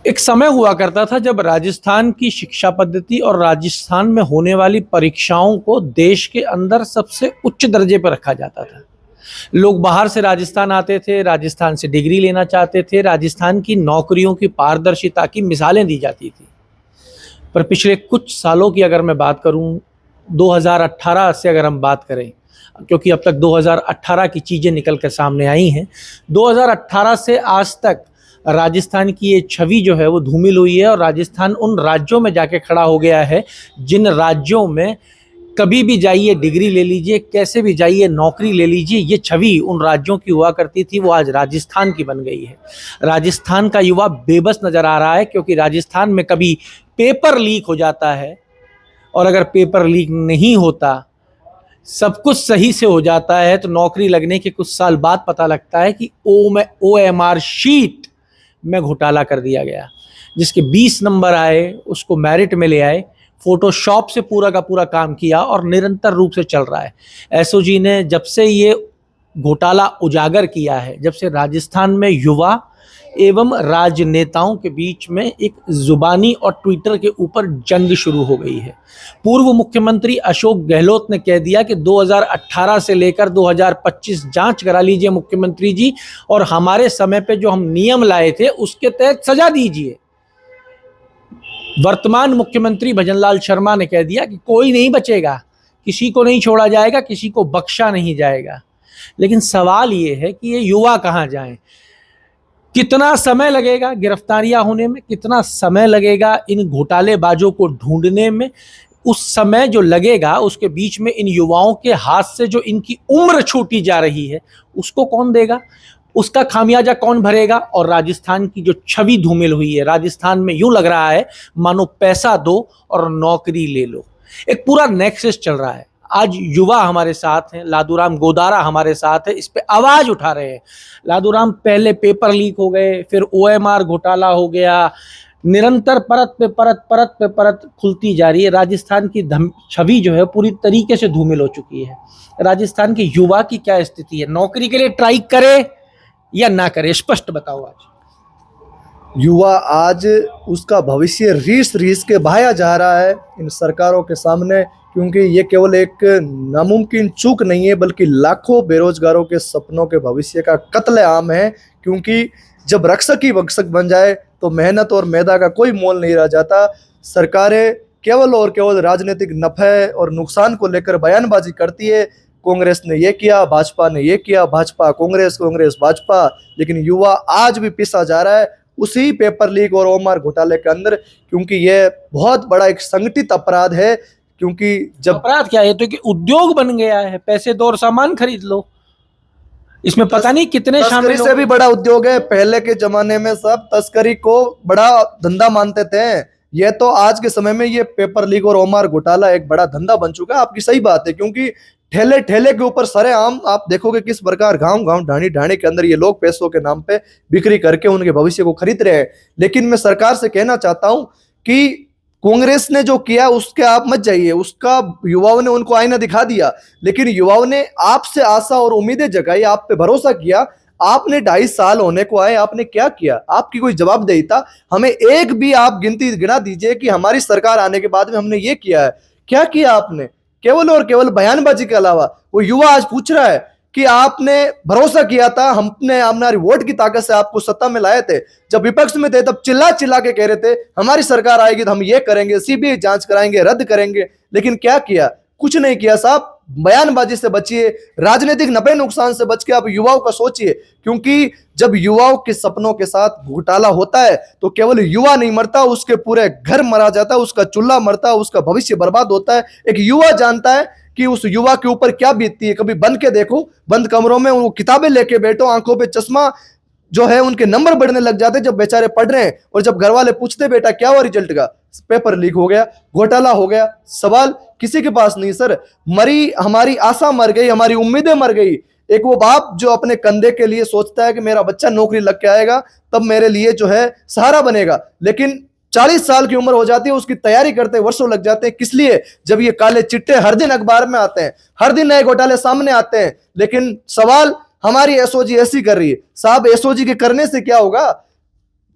एक समय हुआ करता था जब राजस्थान की शिक्षा पद्धति और राजस्थान में होने वाली परीक्षाओं को देश के अंदर सबसे उच्च दर्जे पर रखा जाता था। लोग बाहर से राजस्थान आते थे, राजस्थान से डिग्री लेना चाहते थे, राजस्थान की नौकरियों की पारदर्शिता की मिसालें दी जाती थी। पर पिछले कुछ सालों की अगर मैं बात करूं, 2018 से अगर हम बात करें, क्योंकि अब तक 2018 की चीज़ें निकल कर सामने आई हैं, 2018 से आज तक राजस्थान की ये छवि जो है वो धूमिल हुई है और राजस्थान उन राज्यों में जाके खड़ा हो गया है जिन राज्यों में कभी भी जाइए डिग्री ले लीजिए, कैसे भी जाइए नौकरी ले लीजिए, ये छवि उन राज्यों की हुआ करती थी वो आज राजस्थान की बन गई है। राजस्थान का युवा बेबस नज़र आ रहा है क्योंकि राजस्थान में कभी पेपर लीक हो जाता है और अगर पेपर लीक नहीं होता, सब कुछ सही से हो जाता है, तो नौकरी लगने के कुछ साल बाद पता लगता है कि OMR शीट में घोटाला कर दिया गया। जिसके 20 नंबर आए उसको मेरिट में ले आए, फोटोशॉप से पूरा का पूरा काम किया और निरंतर रूप से चल रहा है। एसओजी ने जब से ये घोटाला उजागर किया है, जब से राजस्थान में युवा एवं राजनेताओं के बीच में एक जुबानी और ट्विटर के ऊपर जंग शुरू हो गई है। पूर्व मुख्यमंत्री अशोक गहलोत ने कह दिया कि 2018 से लेकर 2025 जांच करा लीजिए मुख्यमंत्री जी, और हमारे समय पे जो हम नियम लाए थे उसके तहत सजा दीजिए। वर्तमान मुख्यमंत्री भजनलाल शर्मा ने कह दिया कि कोई नहीं बचेगा, किसी को नहीं छोड़ा जाएगा, किसी को बख्शा नहीं जाएगा। लेकिन सवाल ये है कि ये युवा कहाँ जाएं? कितना समय लगेगा गिरफ्तारियां होने में, कितना समय लगेगा इन घोटालेबाजों को ढूंढने में? उस समय जो लगेगा उसके बीच में इन युवाओं के हाथ से जो इनकी उम्र छूटी जा रही है उसको कौन देगा? उसका खामियाजा कौन भरेगा? और राजस्थान की जो छवि धूमिल हुई है, राजस्थान में यूं लग रहा है मानो पैसा दो और नौकरी ले लो। एक पूरा नेक्सस चल रहा है। आज युवा हमारे साथ हैं, लादूराम गोदारा हमारे साथ है, इस पे आवाज उठा रहे हैं। लादूराम, पहले पेपर लीक हो गए, फिर OMR घोटाला हो गया, निरंतर परत पे परत खुलती जा रही है। राजस्थान की छवि जो है पूरी तरीके से धूमिल हो चुकी है। राजस्थान के युवा की क्या स्थिति है? नौकरी के लिए ट्राई करे या ना करे, स्पष्ट बताओ। आज युवा आज उसका भविष्य रीस रीस के बहाया जा रहा है इन सरकारों के सामने, क्योंकि ये केवल एक नामुमकिन चूक नहीं है बल्कि लाखों बेरोजगारों के सपनों के भविष्य का कत्लेआम है। क्योंकि जब रक्षक ही भक्षक बन जाए तो मेहनत और मैदा का कोई मोल नहीं रह जाता। सरकारें केवल और केवल राजनीतिक नफे और नुकसान को लेकर बयानबाजी करती है। कांग्रेस ने ये किया, भाजपा ने ये किया, भाजपा कांग्रेस, कांग्रेस भाजपा, लेकिन युवा आज भी पिसा जा रहा है उसी पेपर लीक और OMR घोटाले के अंदर, क्योंकि ये बहुत बड़ा एक संगठित अपराध है। क्योंकि जब अपराध क्या है, तो कि उद्योग बन गया है, पैसे दो और सामान खरीद लो, इसमें पता नहीं कितने तस्करी से भी बड़ा उद्योग है। पहले के जमाने में सब तस्करी को बड़ा धंधा मानते थे, ये तो आज के समय में ये पेपर लीक और OMR घोटाला एक बड़ा धंधा बन चुका है। आपकी सही बात है, क्योंकि ठेले ठेले के ऊपर सरेआम आप देखोगे किस प्रकार गांव गांव ढाणी ढाणी के अंदर ये लोग पैसों के नाम पे बिक्री करके उनके भविष्य को खरीद रहे हैं। लेकिन मैं सरकार से कहना चाहता हूं कि कांग्रेस ने जो किया उसके आप मत जाइए, उसका युवाओं ने उनको आईना दिखा दिया, लेकिन युवाओं ने आपसे आशा और उम्मीदें जगाई, आप पे भरोसा किया। आपने 2.5 साल होने को आए, आपने क्या किया? आपकी कोई जवाबदेहिता हमें एक भी आप गिनती गिना दीजिए कि हमारी सरकार आने के बाद में हमने ये किया है। क्या किया आपने? केवल और केवल बयानबाजी के अलावा। वो युवा आज पूछ रहा है कि आपने भरोसा किया था, हमने हमारी वोट की ताकत से आपको सत्ता में लाए थे, जब विपक्ष में थे तब चिल्ला चिल्ला के कह रहे थे हमारी सरकार आएगी तो हम ये करेंगे, CBI जांच कराएंगे, रद्द करेंगे। लेकिन क्या किया? कुछ नहीं किया साहब। बयानबाजी से बचिए, राजनीतिक नफे नुकसान से बच के आप युवाओं का सोचिए, क्योंकि जब युवाओं के सपनों के साथ घोटाला होता है तो केवल युवा नहीं मरता, उसके पूरे घर मरा जाता है, उसका चूल्हा मरता है, उसका भविष्य बर्बाद होता है। एक युवा जानता है कि उस युवा के ऊपर क्या बीतती है। कभी बन के देखो, बंद कमरों में वो किताबें लेके बैठो, आंखों पे चश्मा जो है, उनके नंबर बढ़ने लग जाते जब बेचारे पढ़ रहे हैं, और जब घर वाले पूछते बेटा क्या हुआ रिजल्ट का, पेपर लीक हो गया, घोटाला हो गया, सवाल किसी के पास नहीं। सर, मरी हमारी आशा, मर गई हमारी उम्मीदें, मर गई। एक वो बाप जो अपने कंधे के लिए सोचता है कि मेरा बच्चा नौकरी लग के आएगा तब मेरे लिए जो है सहारा बनेगा, लेकिन 40 साल की उम्र हो जाती है, उसकी तैयारी करते वर्षों लग जाते हैं। किस लिए? जब ये काले चिट्टे हर दिन अखबार में आते हैं, हर दिन नए घोटाले सामने आते हैं। लेकिन सवाल हमारी एसओजी ऐसी कर रही है। साहब, एसओजी के करने से क्या होगा?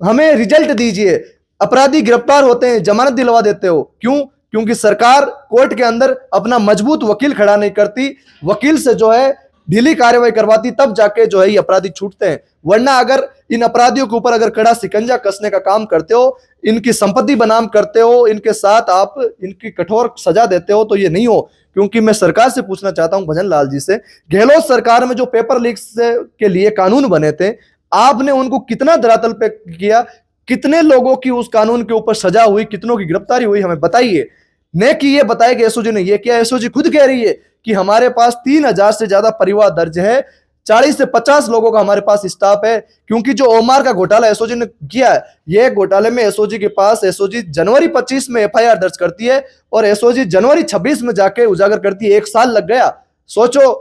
हमें रिजल्ट दीजिए। अपराधी गिरफ्तार होते हैं, जमानत दिलवा देते हो, क्यों? क्योंकि सरकार कोर्ट के अंदर अपना मजबूत वकील खड़ा नहीं करती, वकील से जो है ढीली कार्रवाई करवाती, तब जाके जो है ये अपराधी छूटते हैं। वरना अगर इन अपराधियों के ऊपर अगर कड़ा शिकंजा कसने का काम करते हो, इनकी संपत्ति बनाम करते हो, इनके साथ आप इनकी कठोर सजा देते हो, तो ये नहीं हो। क्योंकि मैं सरकार से पूछना चाहता हूं, भजन लाल जी से, गहलोत सरकार में जो पेपर लीक्स के लिए कानून बने थे, आपने उनको कितना धरातल पे किया? कितने लोगों की उस कानून के ऊपर सजा हुई, कितनों की गिरफ्तारी हुई, हमें बताइए। न कि ये बताया कि एसओजी ने ये किया। एसओजी खुद कह रही है कि हमारे पास 3000 से ज्यादा परिवार दर्ज है, 40 से 50 लोगों का हमारे पास स्टाफ है। क्योंकि जो ओमार का घोटाला एसओजी ने किया है, ये घोटाले में एसओजी के पास, एसओजी जनवरी 25 में एफआईआर दर्ज करती है और एसओजी जनवरी 26 में जाके उजागर करती है। 1 साल लग गया। सोचो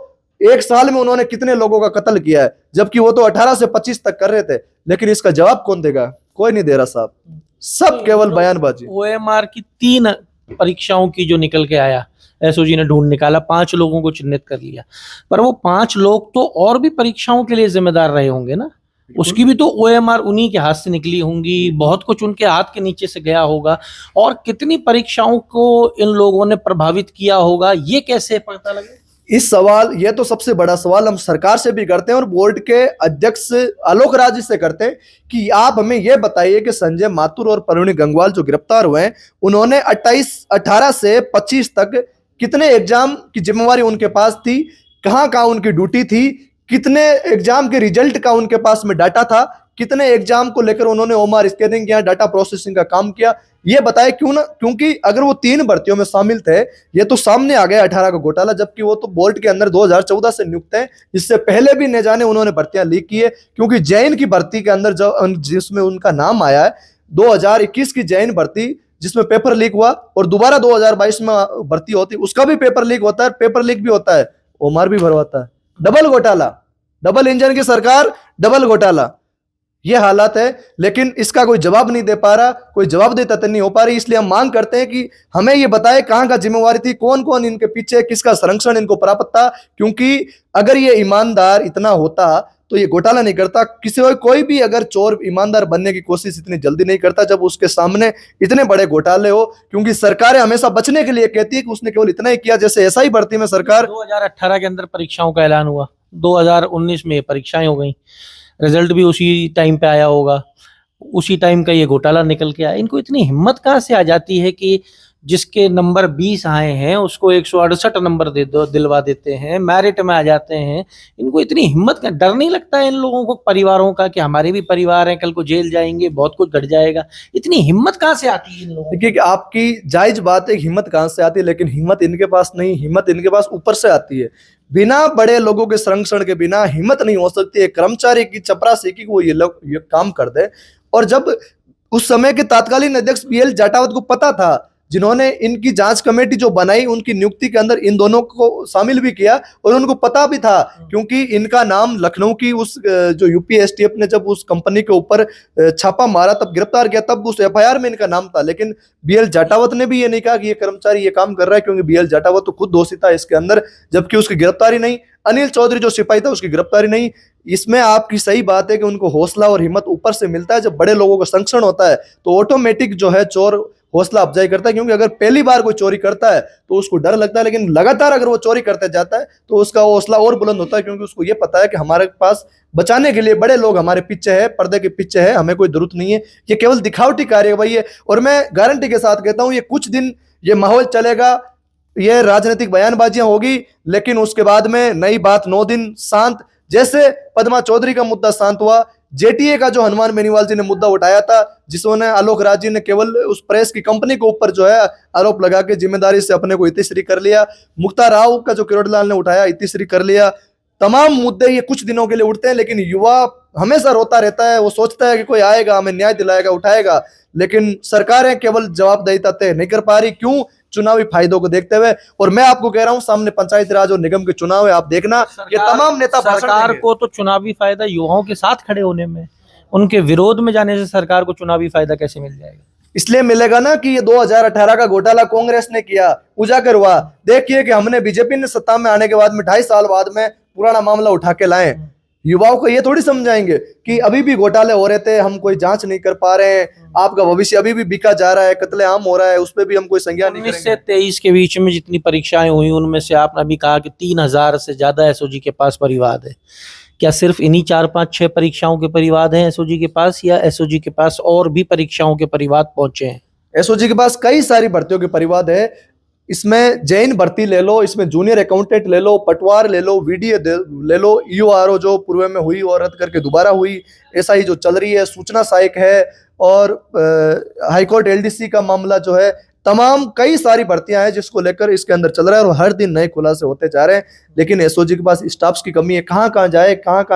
1 साल में उन्होंने कितने लोगों का कत्ल किया है, जबकि वो तो 18 से 25 तक कर रहे थे। लेकिन इसका जवाब कौन देगा? कोई नहीं दे रहा साहब, सब केवल बयानबाजी। ओएमआर की 3 परीक्षाओं की जो निकल के आया, एसओजी ने ढूंढ निकाला, 5 लोगों को चिन्हित कर लिया, पर वो 5 लोग तो और भी परीक्षाओं के लिए जिम्मेदार रहे होंगे ना, उसकी भी तो ओएमआर उन्हीं के हाथ से निकली होंगी, बहुत कुछ उनके हाथ के नीचे से गया होगा, और कितनी परीक्षाओं को इन लोगों ने प्रभावित किया होगा, ये कैसे पता लगे? इस सवाल, ये तो सबसे बड़ा सवाल हम सरकार से भी करते हैं और बोर्ड के अध्यक्ष आलोक राज जी से करते हैं कि आप हमें यह बताइए कि संजय माथुर और परवीन गंगवाल जो गिरफ्तार हुए हैं, उन्होंने 18 से 25 तक कितने एग्जाम की जिम्मेवारी उनके पास थी, कहां कहां उनकी ड्यूटी थी, कितने एग्जाम के रिजल्ट का उनके पास में डाटा था, कितने एग्जाम को लेकर उन्होंने ओमार स्कैनिंग किया, डाटा प्रोसेसिंग का काम किया, ये बताए क्यों ना। क्योंकि अगर वो 3 भर्तियों में शामिल थे, ये तो सामने आ गया 18 का घोटाला, जबकि वो तो बोर्ड के अंदर 2014 से नियुक्त है। इससे पहले भी न जाने उन्होंने भर्तियां लीक की है। क्योंकि जैन की भर्ती के अंदर जो जिसमें उनका नाम आया है, 2021 की जैन भर्ती जिसमें पेपर लीक हुआ, और दोबारा 2022 में भर्ती होती, उसका भी पेपर लीक होता है, पेपर लीक भी होता है, ओमार भी भरवाता है। डबल घोटाला, डबल इंजन की सरकार, डबल घोटाला, ये हालात है। लेकिन इसका कोई जवाब नहीं दे पा रहा, कोई जवाब देता तो नहीं हो पा रही। इसलिए हम मांग करते हैं कि हमें ये बताए कहां का जिम्मेवारी थी, कौन कौन इनके पीछे, किसका संरक्षण इनको प्राप्त था। क्योंकि अगर ये ईमानदार इतना होता तो ये घोटाला नहीं करता। कोई भी अगर चोर ईमानदार बनने की कोशिश इतनी जल्दी नहीं करता जब उसके सामने इतने बड़े घोटाले हो। क्योंकि सरकारें हमेशा बचने के लिए कहती है कि उसने केवल इतना ही किया। जैसे एसआई भर्ती में सरकार 2018 के अंदर परीक्षाओं का ऐलान हुआ, 2019 में परीक्षाएं हो गई, रिजल्ट भी उसी टाइम पे आया होगा, उसी टाइम का ये घोटाला निकल के आया। इनको इतनी हिम्मत कहाँ से आ जाती है कि जिसके नंबर 20 आए हैं उसको 168 नंबर दिलवा देते हैं, मेरिट में आ जाते हैं। इनको इतनी हिम्मत का, डर नहीं लगता है इन लोगों को परिवारों का कि हमारे भी परिवार हैं, कल को जेल जाएंगे, बहुत कुछ घट जाएगा? इतनी हिम्मत कहाँ से आती है इन लोगों को? देखिए आपकी जायज बात है, हिम्मत कहाँ से आती है, लेकिन हिम्मत इनके पास नहीं, हिम्मत इनके पास ऊपर से आती है। बिना बड़े लोगों के संरक्षण के बिना हिम्मत नहीं हो सकती है कर्मचारी की चपरासी की वो ये लोग ये काम कर दे। और जब उस समय के तत्कालीन अध्यक्ष बीएल जाटावत को पता था, जिन्होंने इनकी जांच कमेटी जो बनाई उनकी नियुक्ति के अंदर इन दोनों को शामिल भी किया, और उनको पता भी था क्योंकि इनका नाम लखनऊ की उस जो यूपी एसटीएफ ने जब उस कंपनी के ऊपर छापा मारा, तब गिरफ्तार किया, तब उस एफआईआर में इनका नाम था। लेकिन बीएल जाटावत ने भी ये नहीं कहा कि ये कर्मचारी ये काम कर रहा है, क्योंकि बीएल जाटावत तो खुद दोषी था इसके अंदर, जबकि उसकी गिरफ्तारी नहीं। अनिल चौधरी जो सिपाही था उसकी गिरफ्तारी नहीं। इसमें आपकी सही बात है कि उनको हौसला और हिम्मत ऊपर से मिलता है। जब बड़े लोगों का संरक्षण होता है तो ऑटोमेटिक जो है चोर हौसला अफजाई करता है। क्योंकि अगर पहली बार कोई चोरी करता है तो उसको डर लगता है, लेकिन लगातार अगर वो चोरी करते जाता है तो उसका हौसला और बुलंद होता है, क्योंकि उसको ये पता है कि हमारे पास बचाने के लिए बड़े लोग हमारे पीछे है, पर्दे के पीछे है, हमें कोई जरूरत नहीं है। ये केवल दिखावटी कार्रवाई है। और मैं गारंटी के साथ कहता हूं ये कुछ दिन ये माहौल चलेगा, ये राजनीतिक बयानबाजियां होगी, लेकिन उसके बाद में नई बात 9 दिन शांत। जैसे पद्मा चौधरी का मुद्दा शांत हुआ, जेटीए का जो हनुमान बेनीवाल जी ने मुद्दा उठाया था, जिसमें आलोक राज जी ने केवल उस प्रेस की कंपनी के ऊपर जो है आरोप लगा के जिम्मेदारी से अपने को इतिश्री कर लिया, मुक्ता राव का जो किरोड़लाल ने उठाया इतिश्री कर लिया। तमाम मुद्दे ये कुछ दिनों के लिए उठते हैं, लेकिन युवा हमेशा रोता रहता है। वो सोचता है कि कोई आएगा हमें न्याय दिलाएगा, उठाएगा, लेकिन सरकारें केवल जवाबदेहिता तय नहीं कर पा रही। क्यों? चुनावी फायदों को देखते हुए। और मैं आपको कह रहा हूं सामने पंचायती राज और निगम के चुनाव है, आप देखना ये तमाम नेता सरकार को तो चुनावी फायदा युवाओं के साथ खड़े होने में, उनके विरोध में जाने से सरकार को चुनावी फायदा कैसे मिल जाएगा? इसलिए मिलेगा ना कि ये 2018 का घोटाला कांग्रेस ने किया, उजागर हुआ। देखिए कि हमने बीजेपी ने सत्ता में आने के बाद में 2.5 साल बाद में पुराना मामला उठा के लाए। युवाओं को ये थोड़ी समझाएंगे कि अभी भी घोटाले हो रहे थे, हम कोई जांच नहीं कर पा रहे हैं, आपका भविष्य अभी भी बिका जा रहा है, कत्लेआम हो रहा है, उस पर भी हम कोई संज्ञान नहीं 19 करेंगे। से 23 के बीच में जितनी परीक्षाएं हुई उनमें से आपने अभी कहा कि 3000 से ज्यादा एसओजी के पास परिवाद है। क्या सिर्फ इन्हीं 4, 5, 6 परीक्षाओं के परिवाद हैं एसओजी के पास, या एसओजी के पास और भी परीक्षाओं के परिवाद पहुंचे हैं? एसओजी के पास कई सारी भर्तियों के परिवाद है। इसमें जैन भर्ती ले लो, इसमें जूनियर अकाउंटेंट ले लो, पटवार ले लो, वीडीए ले लो, ईओआरओ जो पूर्व में हुई और रद्द करके दोबारा हुई, एसआई जो चल रही है, सूचना सहायक है, और हाईकोर्ट एलडीसी का मामला जो है, तमाम कई सारी भर्तियां हैं जिसको लेकर इसके अंदर चल रहा है और हर दिन नए खुलासे होते जा रहे हैं। लेकिन एसओजी के पास स्टाफ्स की कमी है, कहाँ कहाँ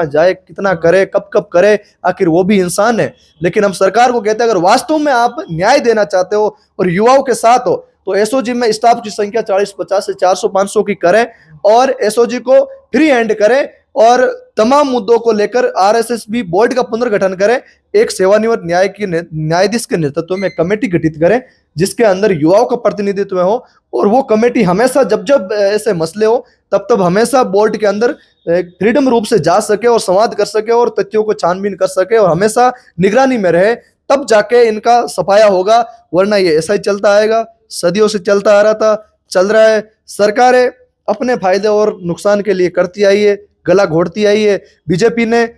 जाए, कितना करे, कब कब करे, आखिर वो भी इंसान है। लेकिन हम सरकार को कहते हैं अगर वास्तव में आप न्याय देना चाहते हो और युवाओं के साथ हो तो एसओजी में स्टाफ की संख्या 40-50 से 400-500 की करें और एसओजी को फ्री हैंड करें और तमाम मुद्दों को लेकर आरएसएस-बी बोर्ड का पुनर्गठन करें। एक सेवानिवृत्त न्यायाधीश के नेतृत्व में कमेटी गठित करें जिसके अंदर युवाओं का प्रतिनिधित्व हो और वो कमेटी हमेशा जब ऐसे मसले हो तब हमेशा बोर्ड के अंदर फ्रीडम रूप से जा सके और संवाद कर सके और तथ्यों को छानबीन कर सके और हमेशा निगरानी में रहे, तब जाके इनका सफाया होगा। वरना ये ऐसा ही चलता आएगा, सदियों से चलता आ रहा था, चल रहा है। सरकारें अपने फायदे और नुकसान के लिए करती आई है, गला घोटती आई है। बीजेपी ने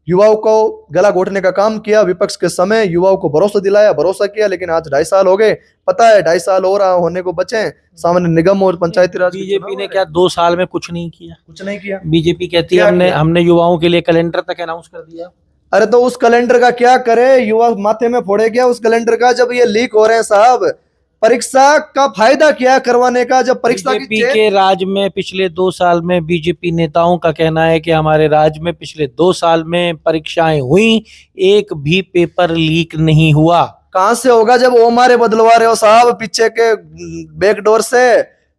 युवाओं को गला घोटने का काम किया, विपक्ष के समय युवाओं को भरोसा दिलाया, भरोसा किया, लेकिन आज 2.5 साल हो गए। पता है 2.5 साल हो रहा होने को बचे, सामान्य निगम और पंचायती राज। बीजेपी ने क्या 2 साल में कुछ नहीं किया? कुछ नहीं किया। बीजेपी कहती है हमने युवाओं के लिए कैलेंडर तक अनाउंस कर दिया। अरे तो उस कैलेंडर का क्या करे, युवा माथे में फोड़े क्या उस कैलेंडर का जब ये लीक हो रहे हैं साहब। परीक्षा का फायदा क्या है करवाने का जब परीक्षा बीजेपी के राज्य में पिछले 2 साल में बीजेपी नेताओं का कहना है कि हमारे राज्य में पिछले 2 साल में परीक्षाएं हुई, एक भी पेपर लीक नहीं हुआ। कहां से होगा जब वो हमारे बदलवा रहे हो साहब पीछे के बैकडोर से,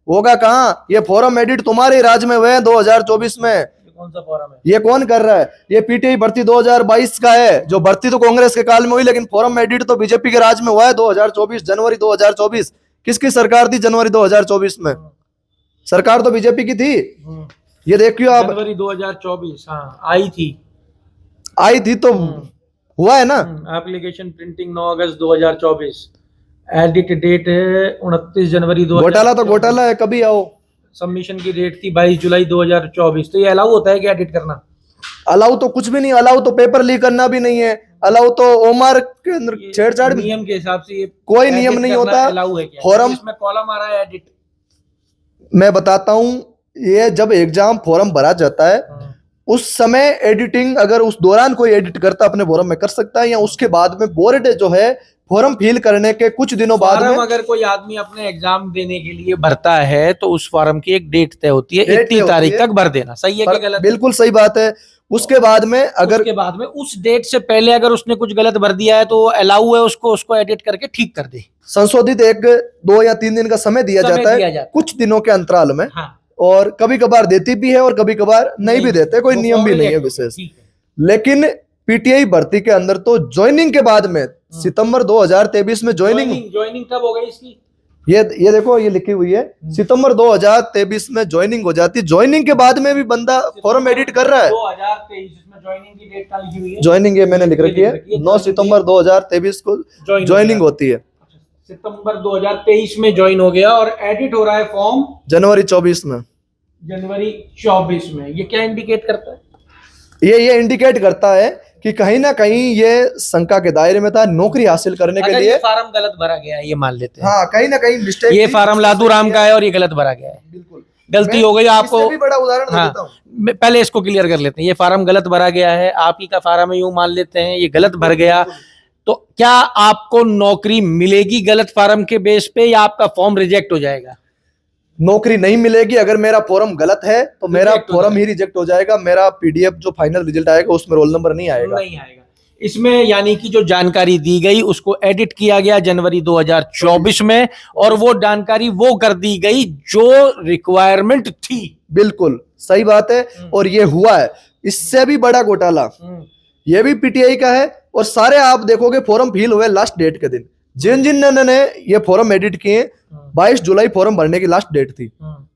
होगा कहां? ये फॉर्म एडिट तुम्हारे राज्य में हुए 2024 में। कौन सा फॉर्म है? ये कौन कर रहा है? ये पीटीआई भर्ती 2022 का है, जो भर्ती तो कांग्रेस के काल में हुई, लेकिन फॉर्म एडिट तो बीजेपी के राज में हुआ है 2024 जनवरी 2024। किसकी सरकार थी जनवरी 2024 में? सरकार तो बीजेपी की थी। ये देखियो आप, जनवरी 2024 आई थी तो हुआ है ना। एप्लीकेशन प्रिंटिंग 9 अगस्त 2024, एडिट डेट है 29 जनवरी 2024। घोटाला तो घोटाला है, कभी आओ। सबमिशन की डेट थी 22 जुलाई 2024। तो ये अलाउ होता है कि एडिट करना? अलाउ तो कुछ भी नहीं, अलाउ तो पेपर लीक करना भी नहीं है, अलाउ तो ओमार के अंदर छेड़छाड़। नियम के हिसाब से ये कोई नियम नहीं होता। अलाउ है क्या? फॉर्म इसमें कॉलम आ रहा है एडिट। मैं बताता हूं, ये जब एग्जाम फॉर्म भरा जाता है उस समय एडिटिंग अगर उस दौरान कोई एडिट करता अपने फॉर्म में कर सकता है, या उसके बाद में बोर्ड जो है फॉर्म फिल करने के कुछ दिनों बाद में। अगर कोई आदमी अपने एग्जाम देने के लिए भरता है तो उस फॉर्म की एक डेट तय होती है, इतनी तारीख तक भर देना। सही है कि गलत? बिल्कुल सही बात है। उसके बाद में अगर उस डेट से पहले अगर उसने कुछ गलत भर दिया है तो अलाउ है उसको एडिट करके ठीक कर दे। संशोधित 1, 2 या 3 दिन का समय दिया जाता है कुछ दिनों के अंतराल में। हाँ। और कभी कभार देती भी है और कभी कभार नहीं भी देते, कोई नियम भी नहीं है विशेष। लेकिन पीटीआई भर्ती के अंदर तो ज्वाइनिंग के बाद में सितंबर 2023 में ज्वाइनिंग कब हो गई इसकी? ये देखो, ये लिखी हुई है सितंबर 2023 में ज्वाइनिंग हो जाती। ज्वाइनिंग के बाद में भी बंदा फॉर्म एडिट कर रहा है। 2023 इसमें ज्वाइनिंग की डेट क्या लिखी हुई है? ज्वाइनिंग ये मैंने लिख रखी है 9 सितंबर 2023 को ज्वाइनिंग होती है। सितंबर 2023 में ज्वाइन हो गया और एडिट हो रहा है फॉर्म जनवरी 24 में। जनवरी 24 में। ये क्या इंडिकेट करता है? ये इंडिकेट करता है कि कहीं ना कहीं ये शंका के दायरे में था, नौकरी हासिल करने के लिए। फार्म गलत भरा गया है ये मान लेते हैं। हाँ, कहीं ना कहीं मिस्टेक। ये फार्म लादू राम का है और ये गलत भरा गया है। बिल्कुल गलती हो गई आपको। भी बड़ा उदाहरण देता हूं। पहले इसको क्लियर कर लेते हैं। ये फार्म गलत भरा गया है, आप ही का फार्म है यूं मान लेते हैं, ये गलत भर गया, तो क्या आपको नौकरी मिलेगी गलत फार्म के बेस पे या आपका फॉर्म रिजेक्ट हो जाएगा? नौकरी नहीं मिलेगी। अगर मेरा फॉर्म गलत है तो मेरा फॉर्म ही रिजेक्ट हो जाएगा। मेरा पीडीएफ जो फाइनल रिजल्ट आएगा उसमें रोल नंबर नहीं आएगा। इसमें यानी कि जो जानकारी दी गई उसको एडिट किया गया जनवरी 2024 में और वो जानकारी वो कर दी गई जो रिक्वायरमेंट थी। बिल्कुल सही बात है। और ये हुआ है। इससे भी बड़ा घोटाला ये भी पीटीआई का है। और सारे आप देखोगे फॉर्म फिल हुए लास्ट डेट के दिन। जिन जिन ने ये फॉर्म एडिट किए 22 जुलाई फॉर्म भरने की लास्ट डेट थी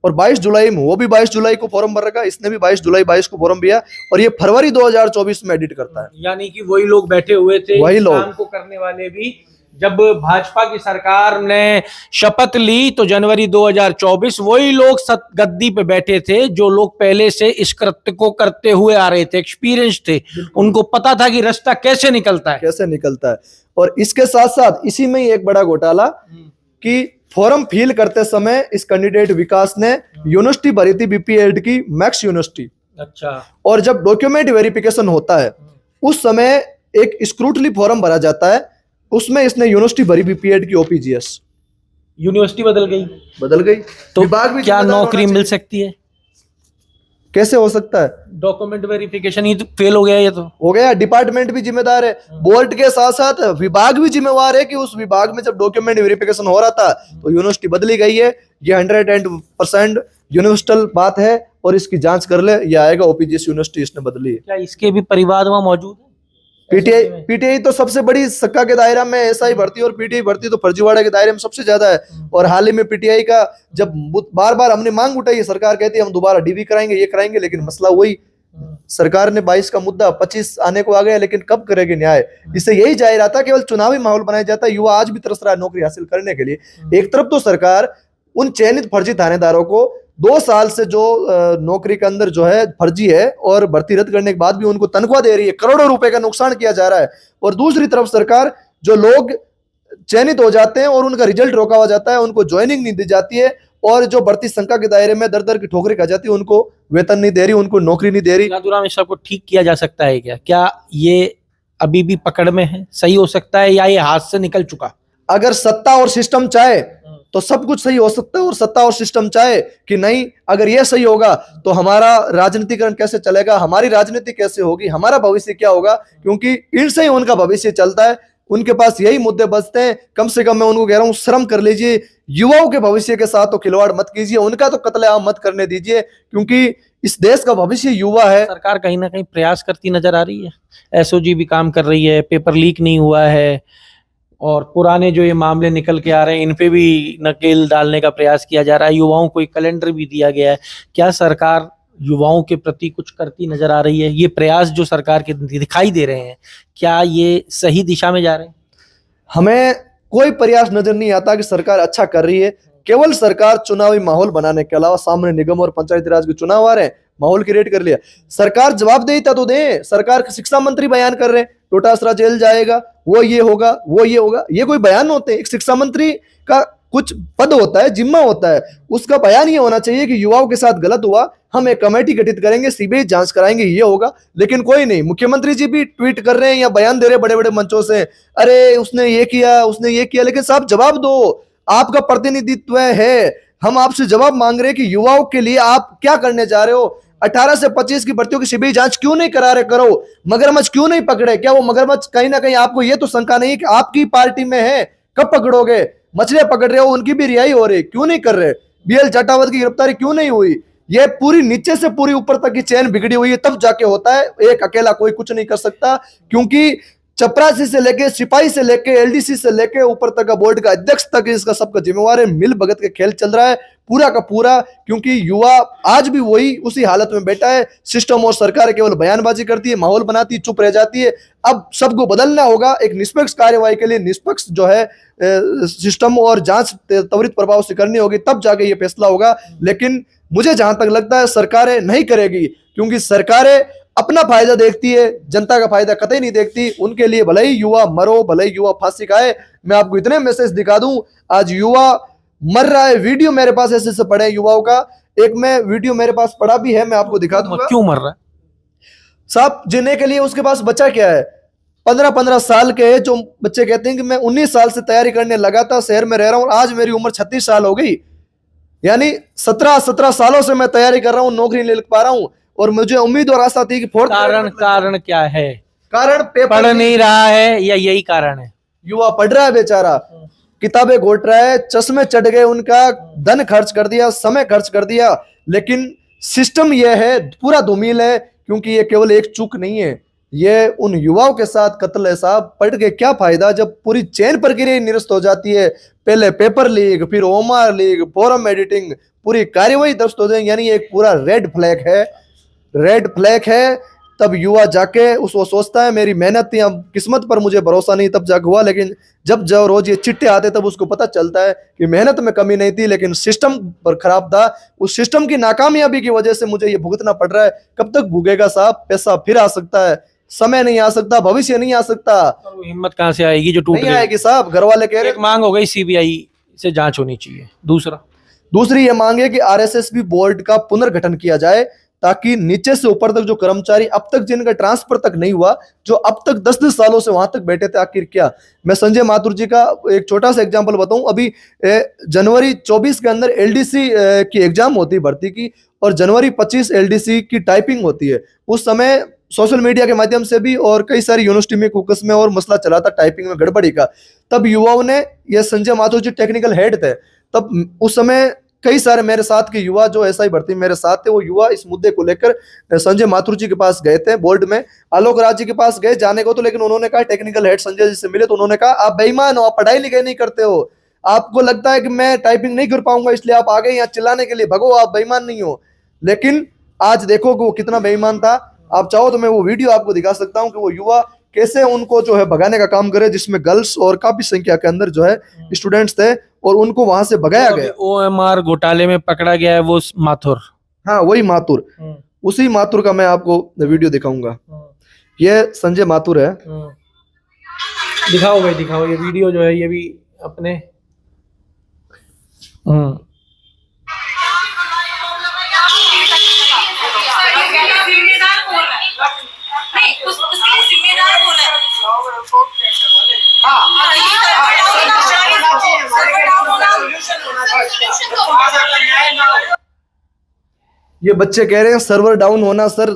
और 22 जुलाई में वो भी 22 जुलाई को फॉर्म भर रखा, इसने भी 22 जुलाई 22 को फॉर्म भरा और ये फरवरी 2024 में एडिट करता है। यानी कि वही लोग बैठे हुए थे, वही इस लोग। काम को करने वाले भी। जब भाजपा की सरकार ने शपथ ली तो जनवरी 2024 वही लोग गद्दी पे बैठे थे जो लोग पहले से इस कृत्य को करते हुए आ रहे थे, एक्सपीरियंस थे, उनको पता था कि रास्ता कैसे निकलता है। कैसे निकलता है। और इसके साथ साथ इसी में ही एक बड़ा घोटाला कि फॉर्म फिल करते समय इस कैंडिडेट विकास ने यूनिवर्सिटी भरी थी बीपीएड की, मैक्स यूनिवर्सिटी। अच्छा। और जब डॉक्यूमेंट वेरिफिकेशन होता है उस समय एक स्क्रूटनी फॉर्म भरा जाता है, उसमें इसने यूनिवर्सिटी भरी बीपीएड की ओपीजीएस, यूनिवर्सिटी बदल गई तो विभाग भी क्या जिम्मेदार नौकरी होना मिल चाहिए। सकती है? कैसे हो सकता है? डॉक्यूमेंट वेरिफिकेशन ही तो फेल हो गया ये तो। हो गया। डिपार्टमेंट भी जिम्मेदार है, बोर्ड के साथ साथ विभाग भी जिम्मेवार है कि उस विभाग में जब डॉक्यूमेंट वेरिफिकेशन हो रहा था तो यूनिवर्सिटी बदली गई है। ये 100% यूनिवर्सल बात है और इसकी जांच कर ले, ये आएगा ओपीजीएस यूनिवर्सिटी इसने बदली है। क्या इसके भी परिवार वहां मौजूद है? पीटीआई तो सबसे बड़ी सक्का के दायरा में एसआई भर्ती और पीटीआई भर्ती तो फर्जीवाड़ा के दायरे में सबसे ज्यादा है। और हाल ही में पीटीआई का जब बार बार हमने मांग उठाई है, सरकार कहती है हम दोबारा डीवी कराएंगे, ये कराएंगे, लेकिन मसला वही, सरकार ने 22 का मुद्दा 25 आने को आ गया, लेकिन कब करेगी न्याय? इससे यही जाहिर आता है केवल चुनावी माहौल बनाया जाता है। युवा आज भी तरस रहा है नौकरी हासिल करने के लिए। एक तरफ तो सरकार उन चयनित फर्जी थानेदारों को 2 साल से जो नौकरी के अंदर जो है फर्जी है और भर्ती रद्द करने के बाद भी उनको तनख्वाह दे रही है, करोड़ों रुपए का नुकसान किया जा रहा है। और दूसरी तरफ सरकार जो लोग चयनित हो जाते हैं और उनका रिजल्ट रोका हुआ जाता है, उनको ज्वाइनिंग नहीं दी जाती है, और जो भर्ती शंका के दायरे में दर दर की ठोकरें खा जाती है, उनको वेतन नहीं दे रही, उनको नौकरी नहीं दे रही। नाथूराम, इस सबको ठीक किया जा सकता है क्या? क्या ये अभी भी पकड़ में है, सही हो सकता है, या ये हाथ से निकल चुका? अगर सत्ता और सिस्टम चाहे तो सब कुछ सही हो सकता है, और सत्ता और सिस्टम चाहे कि नहीं, अगर ये सही होगा तो हमारा राजनीतिकरण कैसे चलेगा, हमारी राजनीति कैसे होगी, हमारा भविष्य क्या होगा, क्योंकि इनसे ही उनका भविष्य चलता है। उनके पास यही मुद्दे बचते हैं। कम से कम मैं उनको कह रहा हूं, शर्म कर लीजिए, युवाओं के भविष्य के साथ तो खिलवाड़ मत कीजिए, उनका तो कत्लेआम मत करने दीजिए, क्योंकि इस देश का भविष्य युवा है। सरकार कहीं ना कहीं प्रयास करती नजर आ रही है, एसओजी भी काम कर रही है, पेपर लीक नहीं हुआ है, और पुराने जो ये मामले निकल के आ रहे हैं इन पे भी नकेल डालने का प्रयास किया जा रहा है, युवाओं को एक कैलेंडर भी दिया गया है। क्या सरकार युवाओं के प्रति कुछ करती नजर आ रही है? ये प्रयास जो सरकार के दिखाई दे रहे हैं, क्या ये सही दिशा में जा रहे हैं? हमें कोई प्रयास नजर नहीं आता कि सरकार अच्छा कर रही है। केवल सरकार चुनावी माहौल बनाने के अलावा, सामने निगम और पंचायती राज के चुनाव आ रहे हैं, माहौल क्रिएट कर लिया। सरकार जवाबदेहिता तो दे। सरकार के शिक्षा मंत्री बयान कर रहे हैं टोटासरा जेल जाएगा, वो ये होगा, वो ये होगा। ये कोई बयान होते हैं? एक शिक्षा मंत्री का कुछ पद होता है, जिम्मा होता है, उसका बयान ये होना चाहिए कि युवाओं के साथ गलत हुआ, हम एक कमेटी गठित करेंगे, सीबीआई जांच कराएंगे, ये होगा। लेकिन कोई नहीं। मुख्यमंत्री जी भी ट्वीट कर रहे हैं या बयान दे रहे हैं बड़े बड़े मंचों से, अरे उसने ये किया, उसने ये किया। लेकिन साहब जवाब दो, आपका प्रतिनिधित्व है, हम आपसे जवाब मांग रहे हैं कि युवाओं के लिए आप क्या करने जा रहे हो। 18 से 25 की भर्तियों की सीबीआई जांच क्यों नहीं करा रहे? करो। मगरमच्छ क्यों नहीं पकड़े? क्या वो मगरमच्छ कहीं ना कहीं आपको ये तो शंका नहीं कि आपकी पार्टी में है? कब पकड़ोगे? मछलियां पकड़ रहे हो, उनकी भी रिहाई हो रही, क्यों नहीं कर रहे? बीएल जटावत की गिरफ्तारी क्यों नहीं हुई? ये पूरी नीचे से पूरी ऊपर तक की चेन बिगड़ी हुई है, तब जाके होता है। एक अकेला कोई कुछ नहीं कर सकता, क्योंकि चपरासी से लेके, सिपाही से लेके, एलडीसी से लेके ऊपर तक का बोर्ड का अध्यक्ष तक इसका सबका जिम्मेवार है। मिल भगत के खेल चल रहा है पूरा का पूरा, क्योंकि युवा आज भी वही उसी हालत में बैठा है। सिस्टम और सरकार केवल बयानबाजी करती है, माहौल बनाती है, चुप रह जाती है। अब सबको बदलना होगा। एक निष्पक्ष कार्यवाही के लिए निष्पक्ष जो है सिस्टम और जांच त्वरित प्रभाव से करनी होगी, तब जाके ये फैसला होगा। लेकिन मुझे जहां तक लगता है सरकारें नहीं करेगी, क्योंकि सरकारें अपना फायदा देखती है, जनता का फायदा कतई नहीं देखती। उनके लिए भले ही युवा मरो, भले ही युवा फांसी खाए। मैं आपको इतने मैसेज दिखा दूं, आज युवा मर रहा है। वीडियो मेरे पास ऐसे से पड़े युवाओं का, एक मैं वीडियो मेरे पास पड़ा भी है, मैं आपको दिखा दूंगा। क्यों मर रहा है साहब? जीने के लिए उसके पास बचा क्या है? 15-15 साल के जो बच्चे कहते हैं कि मैं 19 साल से तैयारी करने लगा था, शहर में रह रहा हूं, आज मेरी उम्र 36 साल हो गई। यानी 17 सालों से मैं तैयारी कर रहा हूं, नौकरी नहीं लिख पा रहा हूं, और मुझे उम्मीद और आशा थी कि कारण क्या है? कारण पेपर पढ़ नहीं रहा है, या यही कारण है? युवा पढ़ रहा है बेचारा, किताबें घोट रहा है, चश्मे चढ़ गए, उनका धन खर्च कर दिया, समय खर्च कर दिया। लेकिन सिस्टम यह है, पूरा धूमिल है, क्योंकि ये केवल एक चूक नहीं है, ये उन युवाओं के साथ कत्ल है साहब। पढ़ के क्या फायदा जब पूरी चेन प्रक्रिया ही निरस्त हो जाती है। पहले पेपर लीक, फिर ओमार लीक, फोरम एडिटिंग, पूरी कार्यवाही ध्वस्त हो जाएगी। यानी एक पूरा रेड फ्लैग है, रेड फ्लैग है। तब युवा जाके उसको सोचता है मेरी मेहनत थी, अब किस्मत पर मुझे भरोसा नहीं, तब जाके हुआ। लेकिन जब रोज ये चिट्ठे आते तब उसको पता चलता है कि मेहनत में कमी नहीं थी, लेकिन सिस्टम पर खराब था। उस सिस्टम की नाकामयाबी की वजह से मुझे ये भुगतना पड़ रहा है। कब तक भुगेगा साहब? पैसा फिर आ सकता है, समय नहीं आ सकता, भविष्य नहीं आ सकता। और वो हिम्मत कहाँ से आएगी जो टूट नहीं गई? आएगी साहब। घर वाले कह रहे एक मांग हो गई सीबीआई से जांच होनी चाहिए। दूसरी ये मांग है कि आरएसएस बोर्ड का पुनर्गठन किया जाए, ताकि नीचे से ऊपर तक जो कर्मचारी अब तक जिनका ट्रांसफर तक नहीं हुआ, जो अब तक 10-10 सालों से वहां तक बैठे थे, आखिर क्या। मैं संजय माथुर जी का एक छोटा सा एग्जांपल बताऊं। अभी जनवरी 24 के अंदर एलडीसी की एग्जाम होती है भर्ती की, और जनवरी 25 एलडीसी की टाइपिंग होती है। उस समय सोशल मीडिया के माध्यम से भी और कई सारी यूनिवर्सिटी में कुकस में और मसला चला था टाइपिंग में गड़बड़ी का। तब युवाओं ने, ये संजय माथुर जी टेक्निकल हेड थे, तब उस समय कई सारे मेरे साथ के युवा जो एसआई भर्ती मेरे साथ थे, वो युवा इस मुद्दे को लेकर संजय माथुर जी के पास गए थे बोर्ड में। आलोक राज जी के पास गए जाने को तो, लेकिन उन्होंने कहा, टेक्निकल हेड संजय जी से मिले तो उन्होंने कहा आप बेईमान हो, आप पढ़ाई लिखाई नहीं करते हो, आपको लगता है कि मैं टाइपिंग नहीं कर पाऊंगा इसलिए आप आ गए यहाँ चिल्लाने के लिए, भगो, आप बेईमान नहीं हो। लेकिन आज देखो कि वो कितना बेईमान था। आप चाहो तो मैं वो वीडियो आपको दिखा सकता हूँ कि वो युवा कैसे उनको जो है भगाने का काम करे, जिसमें गर्ल्स और काफी संख्या के अंदर जो है स्टूडेंट्स थे, और उनको वहां से भगाया गया। ओएमआर घोटाले में पकड़ा गया है वो माथुर। हाँ, वही माथुर। उसी माथुर का मैं आपको वीडियो दिखाऊंगा। ये संजय माथुर है। दिखाओ भाई, दिखाओ। ये वीडियो जो है ये भी अपने ये बच्चे कह रहे हैं सर्वर डाउन होना, सर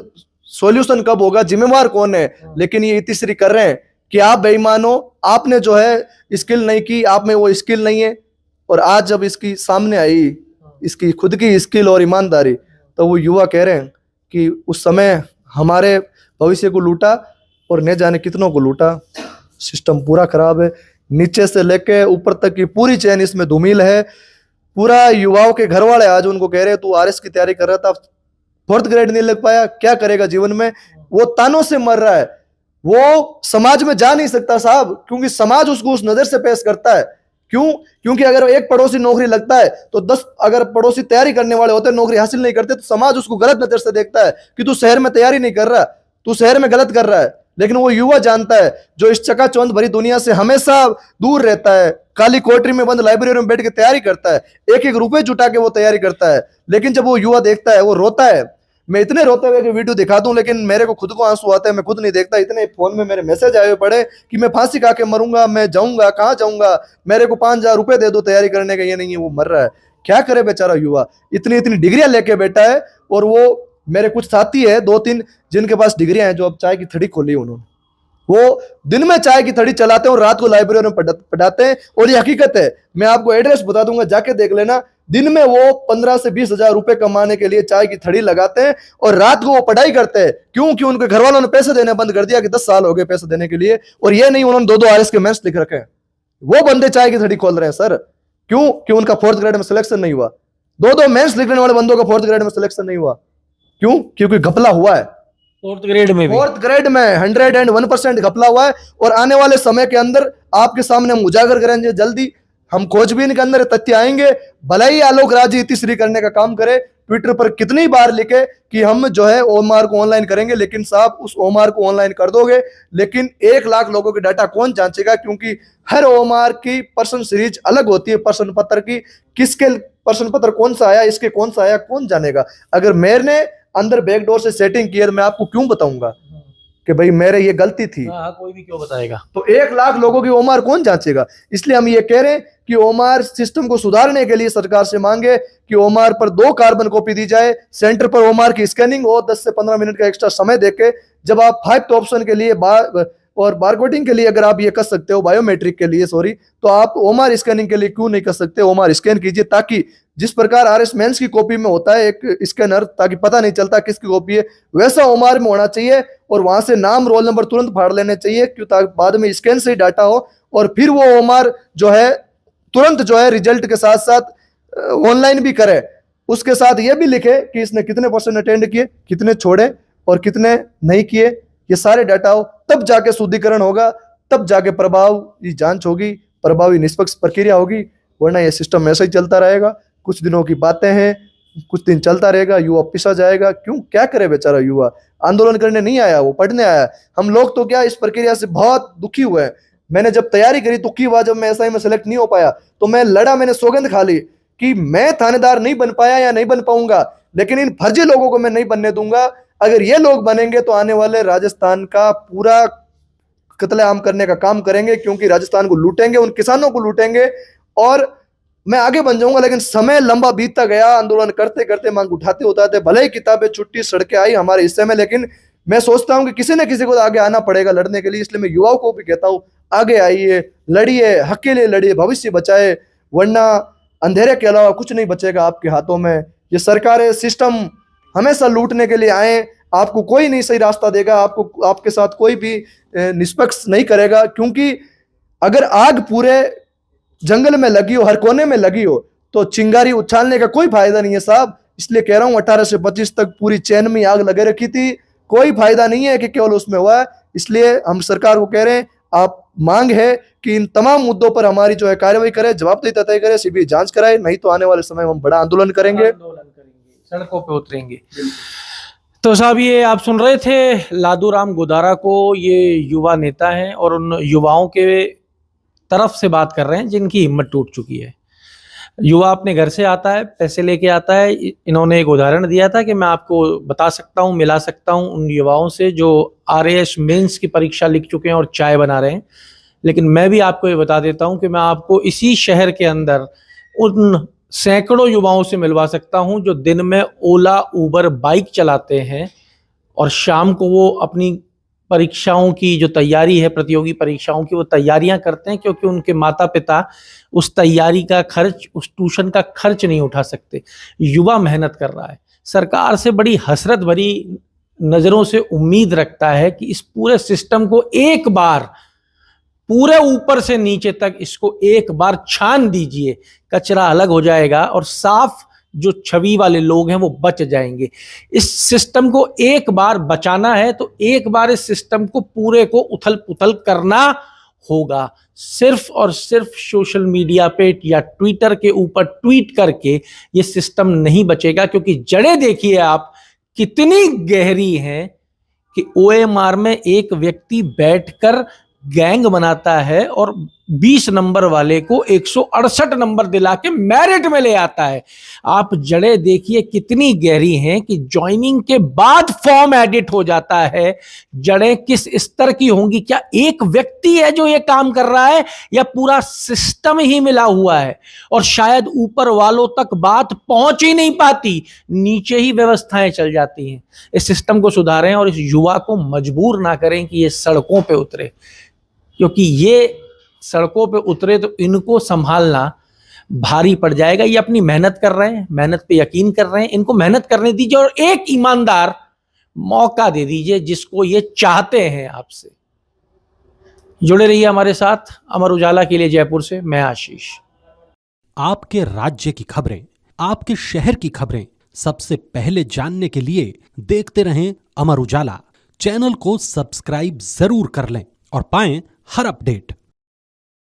सॉल्यूशन कब होगा, जिम्मेवार कौन है। लेकिन ये इतिश्री कर रहे हैं कि आप बेईमान हो, आपने जो है स्किल नहीं की, आप में वो स्किल नहीं है। और आज जब इसकी सामने आई इसकी खुद की स्किल और ईमानदारी, तो वो युवा कह रहे हैं कि उस समय हमारे भविष्य को लूटा और न जाने कितनों को लूटा। सिस्टम पूरा खराब है, नीचे से लेके ऊपर तक की पूरी चैन इसमें धूमिल है। पूरा युवाओं के घर वाले आज उनको कह रहे हैं तू आरएस की तैयारी कर रहा था, 4th ग्रेड नहीं लग पाया, क्या करेगा जीवन में। वो तानों से मर रहा है, वो समाज में जा नहीं सकता साहब, क्योंकि समाज उसको उस नजर से पेश करता है। क्यों? क्योंकि अगर एक पड़ोसी नौकरी लगता है तो 10 अगर पड़ोसी तैयारी करने वाले होते नौकरी हासिल नहीं करते, तो समाज उसको गलत नजर से देखता है कि तू शहर में तैयारी नहीं कर रहा, तू शहर में गलत कर रहा है। लेकिन वो युवा जानता है जो इस चकाचौंध भरी दुनिया से हमेशा दूर रहता है, काली कोठरी में बंद लाइब्रेरी में बैठ के तैयारी करता है, एक एक रुपए जुटा के वो तैयारी करता है। लेकिन जब वो युवा देखता है, वो रोता है। मैं इतने रोते हुए कि वीडियो दिखा दूं, लेकिन मेरे को खुद को आंसू आते हैं, मैं खुद नहीं देखता। इतने फोन में मेरे मैसेज आए हुए पड़े कि मैं फांसी खा के मरूंगा, मैं जाऊंगा, कहाँ जाऊंगा, मेरे को 5,000 रुपए दे दो तैयारी करने का। ये नहीं है, वो मर रहा है। क्या करे बेचारा युवा, इतनी इतनी डिग्रियां लेके बैठा है। और वो मेरे कुछ साथी है 2-3 जिनके पास डिग्रियां हैं, जो अब चाय की थड़ी खोली उन्होंने, वो दिन में चाय की थड़ी चलाते हैं और रात को लाइब्रेरी में पढ़ाते हैं। और ये हकीकत है, मैं आपको एड्रेस बता दूंगा, जाके देख लेना। दिन में वो 15 से 20 हजार रुपए कमाने के लिए चाय की थड़ी लगाते हैं और रात को वो पढ़ाई करते हैं। क्यों? कि उनके घर वालों ने पैसे देने बंद कर दिया कि 10 साल हो गए पैसे देने के लिए। और ये नहीं, उन्होंने 2-2 आरएस के मेंस लिख रखे हैं, वो बंदे चाय की थड़ी खोल रहे हैं सर। क्यों? कि उनका 4th ग्रेड में सिलेक्शन नहीं हुआ। 2-2 मेंस लिखने वाले बंदों का 4th ग्रेड में सिलेक्शन नहीं हुआ। क्यों? क्योंकि घपला हुआ है। 4th ग्रेड में 4th ग्रेड में 101% घपला हुआ है। और आने वाले समय के अंदर आपके सामने हम उजागर करेंगे, जल्दी हम खोजबीन के अंदर तथ्य आएंगे। भले ही आलोक राज इतिश्री करने का काम करे, ट्विटर पर कितनी बार लिखे कि हम जो है ओमार को ऑनलाइन करेंगे, लेकिन साहब उस ओमार को ऑनलाइन कर दोगे, लेकिन 1 लाख लोगों के डाटा कौन जांचेगा? क्योंकि हर ओमार की प्रश्न सीरीज अलग होती है, प्रश्न पत्र की। किसके प्रश्न पत्र कौन सा आया, इसके कौन सा आया, कौन जानेगा? अगर मैंने अंदर बैकडोर से सेटिंग की है, मैं आपको क्यों बताऊंगा कि भाई मेरे ये गलती थी? कोई भी क्यों बताएगा? तो 1 लाख लोगों की ओमार कौन जांचेगा? इसलिए हम ये कह रहे हैं कि ओमार सिस्टम को सुधारने के लिए सरकार से मांगे कि ओमार पर 2 कार्बन कॉपी दी जाए, सेंटर पर ओमार की स्कैनिंग हो, 10 से 15 मिनट का एक्स्ट्रा समय देके जब आप 5th ऑप्शन के लिए और बारकोडिंग के लिए अगर आप ये कर सकते हो, बायोमेट्रिक के लिए सॉरी, तो आप ओमार स्कैनिंग के लिए क्यों नहीं कर सकते? ओमार स्कैन कीजिए, ताकि जिस प्रकार आरएस मेंस की कॉपी में होता है एक स्कैनर, ताकि पता नहीं चलता किसकी कॉपी है, वैसा ओमार में होना चाहिए। और वहां से नाम रोल नंबर तुरंत फाड़ लेने चाहिए, क्यों? ताकि बाद में स्कैन से ही डाटा हो और फिर वो ओमार जो है तुरंत जो है रिजल्ट के साथ साथ ऑनलाइन भी करे। उसके साथ ये भी लिखे कि इसने कितने परसेंट अटेंड किए, कितने छोड़े और कितने नहीं किए, ये सारे डाटा हो, तब जाके शुद्धिकरण होगा, तब जाके प्रभावी जांच होगी, प्रभावी निष्पक्ष प्रक्रिया होगी। वरना ये सिस्टम ऐसा ही चलता रहेगा। कुछ दिनों की बातें हैं, कुछ दिन चलता रहेगा, युवा पिसा जाएगा। क्यों? क्या करे बेचारा युवा? आंदोलन करने नहीं आया, वो पढ़ने आया। हम लोग तो क्या इस प्रक्रिया से बहुत दुखी हुए हैं। मैंने जब तैयारी करी दुखी हुआ, जब मैं एसआई में सेलेक्ट नहीं हो पाया तो मैं लड़ा, मैंने सौगंध खा ली कि मैं थानेदार नहीं बन पाया या नहीं बन पाऊंगा, लेकिन इन फर्जी लोगों को मैं नहीं बनने दूंगा। अगर ये लोग बनेंगे तो आने वाले राजस्थान का पूरा कत्लेआम करने का काम करेंगे, क्योंकि राजस्थान को लूटेंगे, उन किसानों को लूटेंगे और मैं आगे बन जाऊंगा। लेकिन समय लंबा बीतता गया, आंदोलन करते करते, मांग उठाते उठाते, भले ही किताबें छुट्टी सड़कें आई हमारे हिस्से में, लेकिन मैं सोचता हूं कि किसी न किसी को आगे आना पड़ेगा लड़ने के लिए। इसलिए मैं युवाओं को भी कहता हूं, आगे आइए, लड़िए, हक के लिए लड़िए, भविष्य बचाए, वरना अंधेरे के अलावा कुछ नहीं बचेगा आपके हाथों में। ये सरकारें, सिस्टम हमेशा लूटने के लिए आए, आपको कोई नहीं सही रास्ता देगा, आपको आपके साथ कोई भी निष्पक्ष नहीं करेगा। क्योंकि अगर आग पूरे जंगल में लगी हो, हर कोने में लगी हो, तो चिंगारी उछालने का कोई फायदा नहीं है साहब। इसलिए कह रहा हूं 18 से 25 तक पूरी चैन में आग लगे रखी थी, कोई फायदा नहीं है कि केवल उसमें हुआ है। इसलिए हम सरकार को कह रहे हैं, आप मांग है कि इन तमाम मुद्दों पर हमारी जो है कार्रवाई करे, जवाबदेही तय करे, सीबीआई जांच कराए, नहीं तो आने वाले समय में हम बड़ा आंदोलन करेंगे, सड़कों पे उतरेंगे। तो साहब, ये आप सुन रहे थे लादूराम गोदारा को। ये युवा नेता हैं और उन युवाओं के तरफ से बात कर रहे हैं जिनकी हिम्मत टूट चुकी है। युवा अपने घर से आता है, पैसे लेके आता है। इन्होंने एक उदाहरण दिया था कि मैं आपको बता सकता हूँ, मिला सकता हूँ उन युवाओं से जो आरएएस मेंस की परीक्षा लिख चुके हैं और चाय बना रहे हैं। लेकिन मैं भी आपको ये बता देता हूँ कि मैं आपको इसी शहर के अंदर उन सैकड़ों युवाओं से मिलवा सकता हूँ जो दिन में ओला, उबर, बाइक चलाते हैं और शाम को वो अपनी परीक्षाओं की जो तैयारी है, प्रतियोगी परीक्षाओं की, वो तैयारियां करते हैं, क्योंकि उनके माता पिता उस तैयारी का खर्च, उस ट्यूशन का खर्च नहीं उठा सकते। युवा मेहनत कर रहा है, सरकार से बड़ी हसरत भरी नजरों से उम्मीद रखता है कि इस पूरे सिस्टम को एक बार पूरे ऊपर से नीचे तक इसको एक बार छान दीजिए, कचरा अलग हो जाएगा और साफ जो छवि वाले लोग हैं वो बच जाएंगे। इस सिस्टम को एक बार बचाना है तो एक बार इस सिस्टम को पूरे को उथल पुथल करना होगा। सिर्फ और सिर्फ सोशल मीडिया पे या ट्विटर के ऊपर ट्वीट करके ये सिस्टम नहीं बचेगा, क्योंकि जड़ें देखिए आप कितनी गहरी हैं कि ओएमआर में एक व्यक्ति बैठकर गैंग बनाता है और 20 नंबर वाले को 168 नंबर दिला के मेरिट में ले आता है। आप जड़ें देखिए कितनी गहरी हैं कि ज्वाइनिंग के बाद फॉर्म एडिट हो जाता है। जड़ें किस स्तर की होंगी? क्या एक व्यक्ति है जो ये काम कर रहा है या पूरा सिस्टम ही मिला हुआ है? और शायद ऊपर वालों तक बात पहुंच ही नहीं पाती, नीचे ही व्यवस्थाएं चल जाती हैं। इस सिस्टम को सुधारें और इस युवा को मजबूर ना करें कि ये सड़कों पे उतरे, क्योंकि ये सड़कों पे उतरे तो इनको संभालना भारी पड़ जाएगा। ये अपनी मेहनत कर रहे हैं, मेहनत पे यकीन कर रहे हैं, इनको मेहनत करने दीजिए और एक ईमानदार मौका दे दीजिए जिसको ये चाहते हैं आपसे। जुड़े रहिए हमारे साथ। अमर उजाला के लिए जयपुर से मैं आशीष। आपके राज्य की खबरें, आपके शहर की खबरें सबसे पहले जानने के लिए देखते रहें अमर उजाला। चैनल को सब्सक्राइब जरूर कर लें और पाएं हर अपडेट।